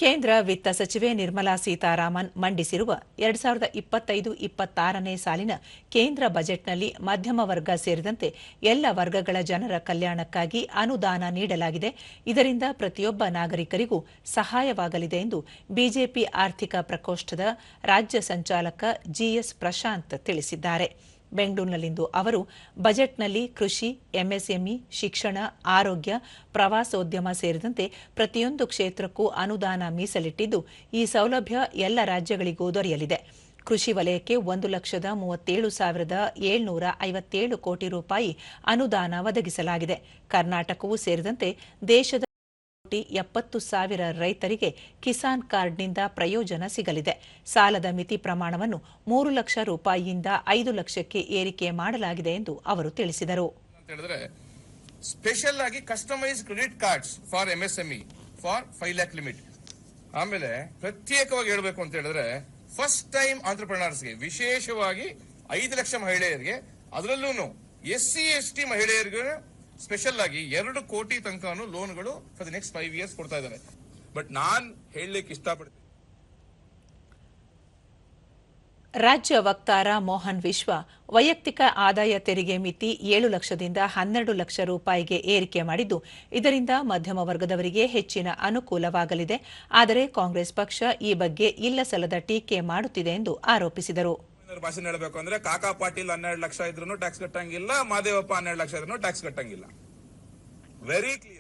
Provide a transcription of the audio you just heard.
ಕೇಂದ್ರ ವಿತ್ತ ಸಚಿವೆ ನಿರ್ಮಲಾ ಸೀತಾರಾಮನ್ ಮಂಡಿಸಿರುವ 2025-26ನೇ ಸಾಲಿನ ಕೇಂದ್ರ ಬಜೆಟ್ನಲ್ಲಿ ಮಧ್ಯಮ ವರ್ಗ ಸೇರಿದಂತೆ ಎಲ್ಲ ವರ್ಗಗಳ ಜನರ ಕಲ್ಯಾಣಕ್ಕಾಗಿ ಅನುದಾನ ನೀಡಲಾಗಿದೆ. ಇದರಿಂದ ಪ್ರತಿಯೊಬ್ಬ ನಾಗರಿಕರಿಗೂ ಸಹಾಯವಾಗಲಿದೆ ಎಂದು ಬಿಜೆಪಿ ಆರ್ಥಿಕ ಪ್ರಕೋಷ್ಠದ ರಾಜ್ಯ ಸಂಚಾಲಕ ಜಿಎಸ್ ಪ್ರಶಾಂತ್ ತಿಳಿಸಿದ್ದಾರೆ. ಬೆಂಗಳೂರಿನಲ್ಲಿಂದು ಅವರು ಬಜೆಟ್ನಲ್ಲಿ ಕೃಷಿ, ಎಂಎಸ್ಎಂಇ, ಶಿಕ್ಷಣ, ಆರೋಗ್ಯ, ಪ್ರವಾಸೋದ್ಯಮ ಸೇರಿದಂತೆ ಪ್ರತಿಯೊಂದು ಕ್ಷೇತ್ರಕ್ಕೂ ಅನುದಾನ ಮೀಸಲಿಟ್ಟಿದ್ದು, ಈ ಸೌಲಭ್ಯ ಎಲ್ಲ ರಾಜ್ಯಗಳಿಗೂ ದೊರೆಯಲಿದೆ. ಕೃಷಿ ವಲಯಕ್ಕೆ 1,37,757 ಕೋಟಿ ರೂಪಾಯಿ ಅನುದಾನ ಒದಗಿಸಲಾಗಿದೆ. ಕರ್ನಾಟಕವೂ ಸೇರಿದಂತೆ ದೇಶದ 70,000 ರೈತರಿಗೆ ಕಿಸಾನ್ ಕಾರ್ಡ್ನಿಂದ ಪ್ರಯೋಜನ ಸಿಗಲಿದೆ. ಸಾಲದ ಮಿತಿ ಪ್ರಮಾಣವನ್ನು 3 ಲಕ್ಷ ರೂಪಾಯಿಯಿಂದ 5 ಲಕ್ಷಕ್ಕೆ ಏರಿಕೆ ಮಾಡಲಾಗಿದೆ ಎಂದು ಅವರು ತಿಳಿಸಿದರು. ಸ್ಪೆಷಲ್ ಆಗಿ customise credit cards for MSME for 5 lakh limit. ಆಮೇಲೆ ಪ್ರತ್ಯೇಕವಾಗಿ ಹೇಳಬೇಕು ಅಂತ ಹೇಳಿದ್ರೆ ಫಸ್ಟ್ ಟೈಮ್ ಆಂಟ್ರಪ್ರನರ್ಸ್ಗೆ ವಿಶೇಷವಾಗಿ 5 ಲಕ್ಷ ಮಹಿಳೆಯರಿಗೆ, ಅದರಲ್ಲೂ SC ST ಮಹಿಳೆಯರಿಗೆ ಸ್ಪೆಷಲ್ ಆಗಿ 2 ಕೋಟಿ ತನಕ ಲೋನ್ಗಳು ಫಾರ್ ದ ನೆಕ್ಸ್ಟ್ 5 years ಕೊಡ್ತಾ ಇದ್ದಾರೆ. ಬಟ್ ನಾನ್ ಹೇಳಲಿಕ್ಕೆ ಇಷ್ಟಪಡ್ತೀನಿ, ರಾಜ್ಯ ವಕ್ತಾರ ಮೋಹನ್ ವಿಶ್ವ ವೈಯಕ್ತಿಕ ಆದಾಯ ತೆರಿಗೆ ಮಿತಿ 7 ಲಕ್ಷದಿಂದ 12 ಲಕ್ಷ ರೂಪಾಯಿಗೆ ಏರಿಕೆ ಮಾಡಿದ್ದು, ಇದರಿಂದ ಮಧ್ಯಮ ವರ್ಗದವರಿಗೆ ಹೆಚ್ಚಿನ ಅನುಕೂಲವಾಗಲಿದೆ. ಆದರೆ ಕಾಂಗ್ರೆಸ್ ಪಕ್ಷ ಈ ಬಗ್ಗೆ ಇಲ್ಲಸಲ್ಲದ ಟೀಕೆ ಮಾಡುತ್ತಿದೆ ಎಂದು ಆರೋಪಿಸಿದರು. ಭಾಷೆ ಹೇಳಬೇಕು ಅಂದ್ರೆ ಕಾಕಾ ಪಾಟೀಲ್ 12 ಲಕ್ಷ ಇದ್ರೂ ಟ್ಯಾಕ್ಸ್ ಕಟ್ಟಂಗಿಲ್ಲ, ಮಾದೇವಪ್ಪ 12 ಲಕ್ಷ ಇದ್ರೂ ಟ್ಯಾಕ್ಸ್ ಕಟ್ಟಂಗಿಲ್ಲ. Very clear.